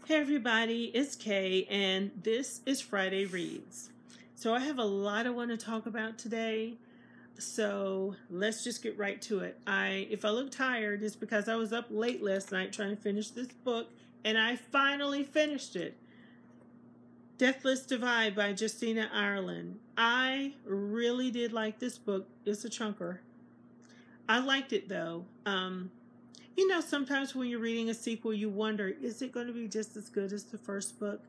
Hey everybody, it's Kay, and this is Friday Reads. So I have a lot I want to talk about today, so let's just get right to it. If I look tired, it's because I was up late last night trying to finish this book, and I finally finished it. Deathless Divide by Justina Ireland. I really did like this book. It's a chunker. I liked it though. You know, sometimes when you're reading a sequel, you wonder, is it going to be just as good as the first book?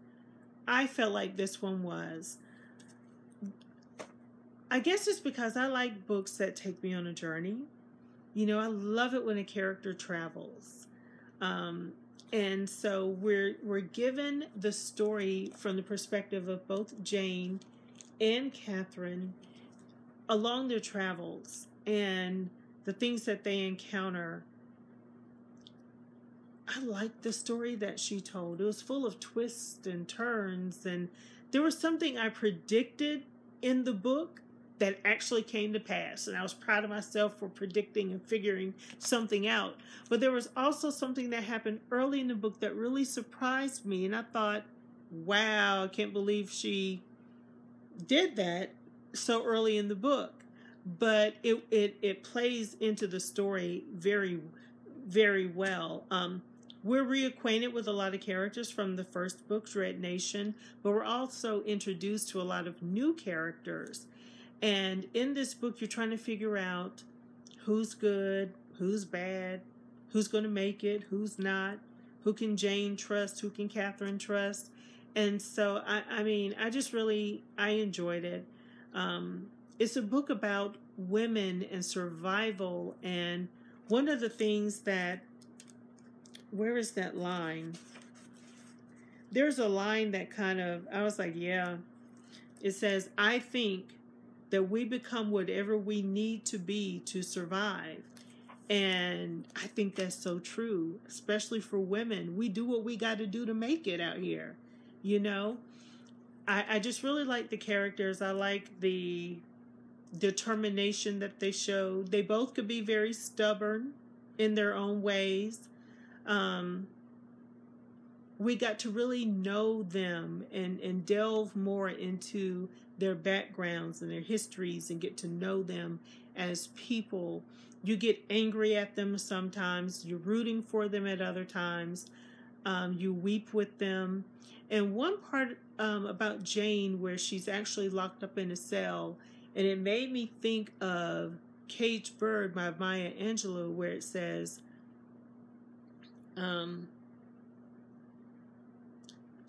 I felt like this one was. I guess it's because I like books that take me on a journey. You know, I love it when a character travels. And so we're given the story from the perspective of both Jane and Catherine along their travels and the things that they encounter. I liked the story that she told. It was full of twists and turns, and there was something I predicted in the book that actually came to pass, and I was proud of myself for predicting and figuring something out. But there was also something that happened early in the book that really surprised me, and I thought, wow, I can't believe she did that so early in the book. But it plays into the story very, very well. We're reacquainted with a lot of characters from the first book, Dread Nation, but we're also introduced to a lot of new characters. And in this book, you're trying to figure out who's good, who's bad, who's going to make it, who's not, who can Jane trust, who can Catherine trust. And so, I enjoyed it. It's a book about women and survival. And one of the things that, where is that line? There's a line that kind of, I was like, yeah. It says, I think that we become whatever we need to be to survive. And I think that's so true, especially for women. We do what we got to do to make it out here, you know? I just really like the characters. I like the determination that they showed. They both could be very stubborn in their own ways. We got to really know them and delve more into their backgrounds and their histories and get to know them as people. You get angry at them sometimes. You're rooting for them at other times. You weep with them. And one part about Jane where she's actually locked up in a cell, and it made me think of Caged Bird by Maya Angelou, where it says,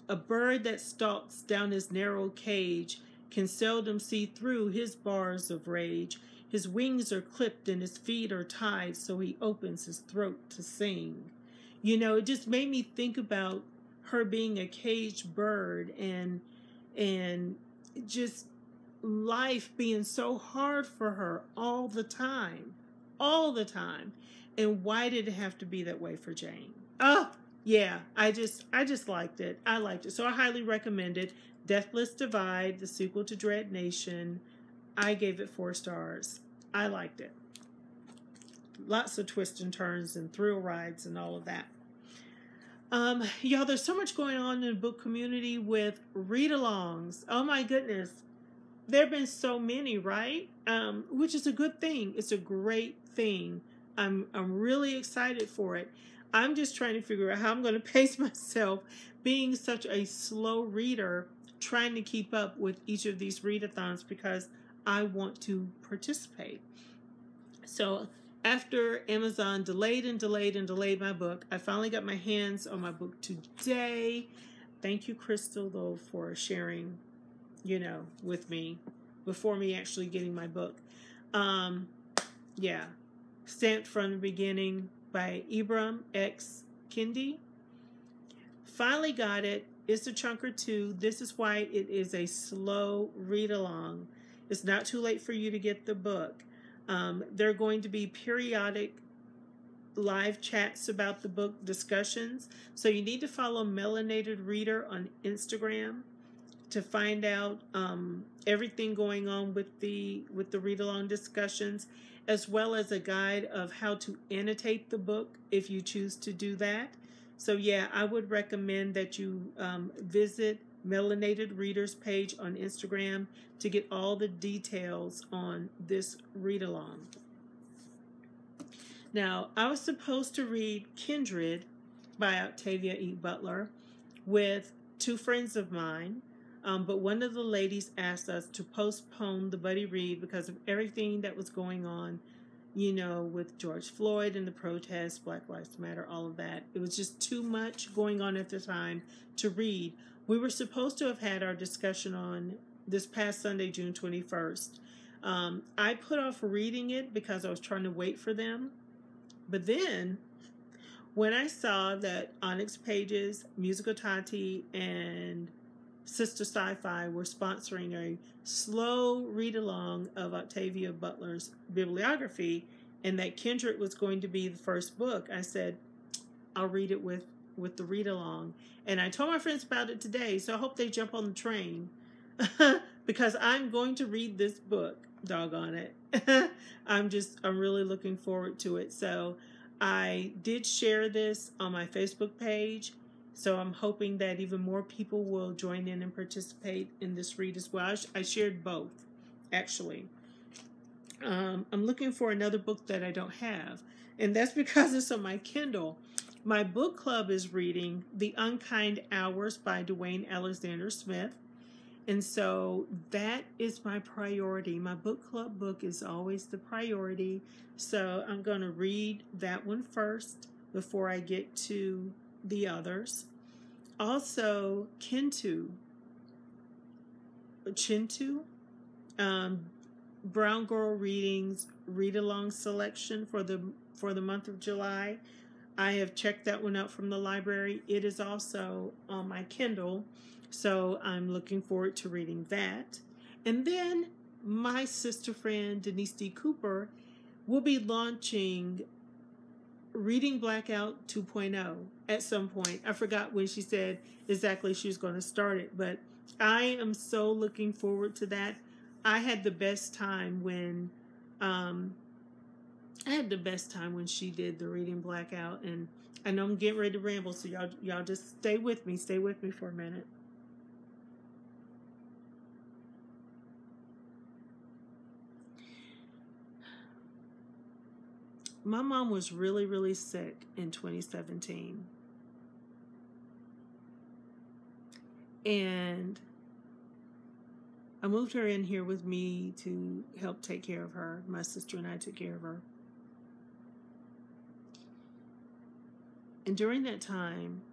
a bird that stalks down his narrow cage can seldom see through his bars of rage. His wings are clipped and his feet are tied, so he opens his throat to sing. You know, it just made me think about her being a caged bird and just life being so hard for her all the time. And why did it have to be that way for Jane? Oh, yeah, I just liked it. I liked it. So I highly recommend it. Deathless Divide, the sequel to Dread Nation. I gave it 4 stars. I liked it. Lots of twists and turns and thrill rides and all of that. Y'all, there's so much going on in the book community with read-alongs. Oh my goodness. There have been so many, right? Which is a good thing. It's a great thing. I'm really excited for it. I'm just trying to figure out how I'm going to pace myself, being such a slow reader, trying to keep up with each of these readathons because I want to participate. So after Amazon delayed my book, I finally got my hands on my book today. Thank you, Crystal, though, for sharing, you know, with me before me actually getting my book. Yeah. Stamped from the Beginning by Ibram x Kendi. Finally got it. It's a chunker too. This is why it is a slow read along. It's not too late for you to get the book. There are going to be periodic live chats about the book, discussions. So you need to follow Melanated Reader on Instagram to find out everything going on with the read along discussions, as well as a guide of how to annotate the book if you choose to do that. So yeah, I would recommend that you visit Melanated Readers page on Instagram to get all the details on this read-along. Now, I was supposed to read Kindred by Octavia Butler with two friends of mine, but one of the ladies asked us to postpone the buddy read because of everything that was going on, you know, with George Floyd and the protests, Black Lives Matter, all of that. It was just too much going on at the time to read. We were supposed to have had our discussion on this past Sunday, June 21st. I put off reading it because I was trying to wait for them. But then, when I saw that Onyx Pages, Musical Tati, and Sister Sci-Fi were sponsoring a slow read-along of Octavia Butler's bibliography, and that Kindred was going to be the first book, I said, I'll read it with the read-along. And I told my friends about it today, so I hope they jump on the train because I'm going to read this book, doggone it. I'm really looking forward to it. So I did share this on my Facebook page, so I'm hoping that even more people will join in and participate in this read as well. I shared both, actually. I'm looking for another book that I don't have, and that's because it's on my Kindle. My book club is reading The Unkind Hours by Dwayne Alexander Smith. And so that is my priority. My book club book is always the priority. So I'm going to read that one first before I get to the others. Also, Kintu, Browngirlreading's read-along selection for the month of July. I have checked that one out from the library. It is also on my Kindle, so I'm looking forward to reading that. And then my sister friend, Denise D. Cooper, will be launching Reading Blackout 2.0 at some point. I forgot when she said exactly she was going to start it, but I am so looking forward to that. I had the best time when she did the Reading Blackout, and I know I'm getting ready to ramble, so y'all just stay with me for a minute. My mom was really, really sick in 2017. And I moved her in here with me to help take care of her. My sister and I took care of her. And during that time,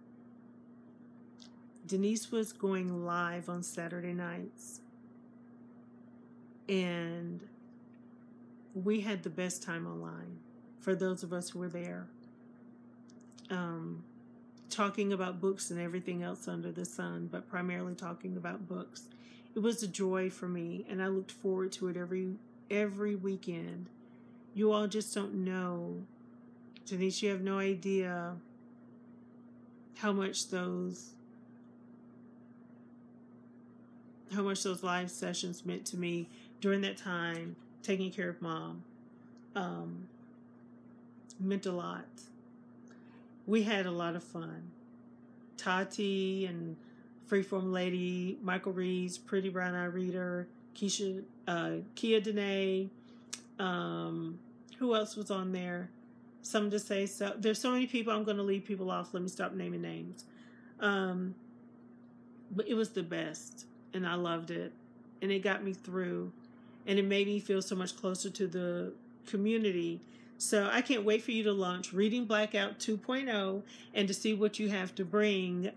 Denise was going live on Saturday nights. And we had the best time online. For those of us who were there, talking about books and everything else under the sun, but primarily talking about books. It was a joy for me, and I looked forward to it every weekend. You all just don't know, Denise, you have no idea how much those live sessions meant to me during that time, taking care of Mom. Meant a lot. We had a lot of fun. Tati and Freeform Lady, Michael Reed's Pretty Brown Eye Reader, Kia Dene, who else was on there? Some to say so. There's so many people, I'm going to leave people off. Let me stop naming names. But it was the best, and I loved it, and it got me through, and it made me feel so much closer to the community. So I can't wait for you to launch Reading Blackout 2.0 and to see what you have to bring.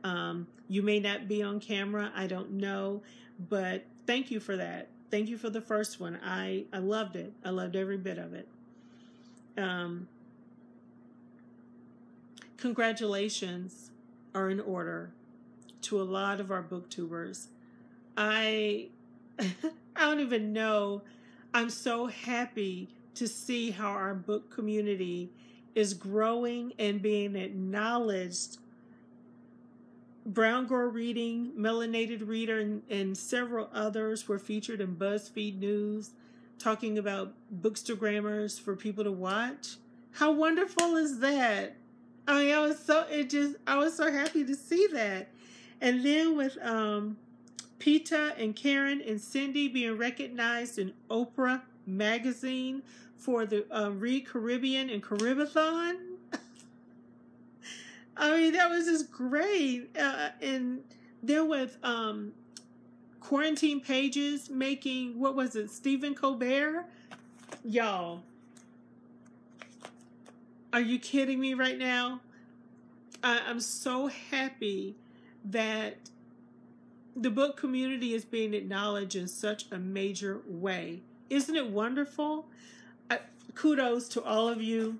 You may not be on camera, I don't know, but thank you for that. Thank you for the first one. I loved it. I loved every bit of it. Congratulations are in order to a lot of our booktubers. I don't even know. I'm so happy to see how our book community is growing and being acknowledged. Browngirlreading, Melanated Reader, and several others were featured in Buzzfeed News talking about bookstagrammers for people to watch. How wonderful is that? I mean, I was so happy to see that. And then with Peta and Karen and Cindy being recognized in Oprah magazine for the Read Caribbean and Caribathon. I mean, that was just great. And then with Quarantine Pages making, what was it, Stephen Colbert? Y'all, are you kidding me right now? I'm so happy that the book community is being acknowledged in such a major way. Isn't it wonderful? Kudos to all of you.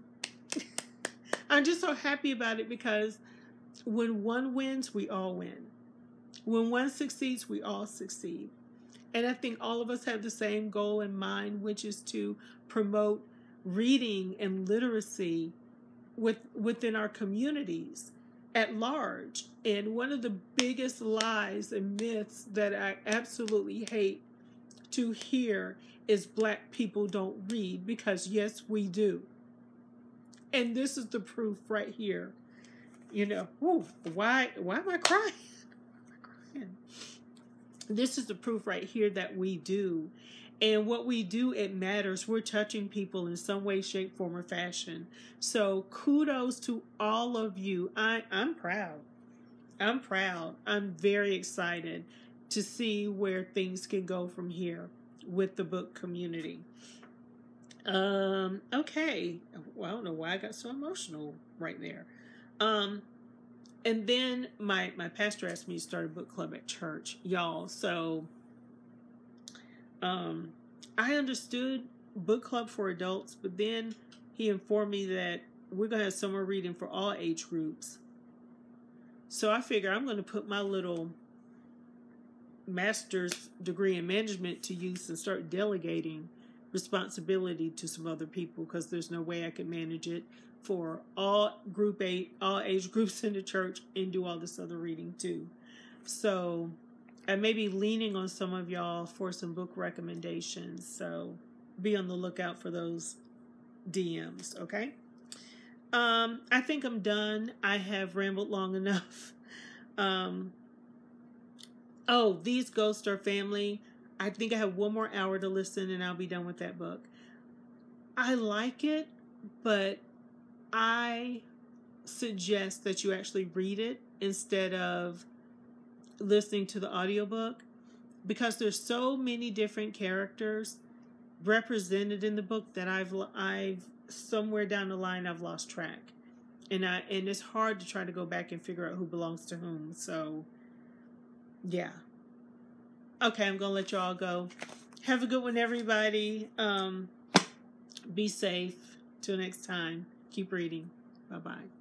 I'm just so happy about it because when one wins, we all win. When one succeeds, we all succeed. And I think all of us have the same goal in mind, which is to promote reading and literacy within our communities at large. And one of the biggest lies and myths that I absolutely hate to hear is Black people don't read, because yes, we do. And this is the proof right here. You know, why am I crying? This is the proof right here that we do. And what we do, it matters. We're touching people in some way, shape, form, or fashion. So kudos to all of you. I'm proud. I'm proud. I'm very excited to see where things can go from here with the book community. Okay. Well, I don't know why I got so emotional right there. And then my pastor asked me to start a book club at church, y'all. So I understood book club for adults, but then he informed me that we're going to have summer reading for all age groups. So I figure I'm going to put my little master's degree in management to use and start delegating responsibility to some other people, because there's no way I can manage it for all age groups in the church and do all this other reading too. So I may be leaning on some of y'all for some book recommendations. So be on the lookout for those DMs, okay? I think I'm done. I have rambled long enough. These Ghosts Are Family. I think I have one more hour to listen and I'll be done with that book. I like it, but I suggest that you actually read it instead of listening to the audiobook, because there's so many different characters represented in the book that I've somewhere down the line I've lost track, and it's hard to try to go back and figure out who belongs to whom. So yeah, okay, I'm gonna let y'all go. Have a good one, everybody. Be safe till next time. Keep reading. Bye bye.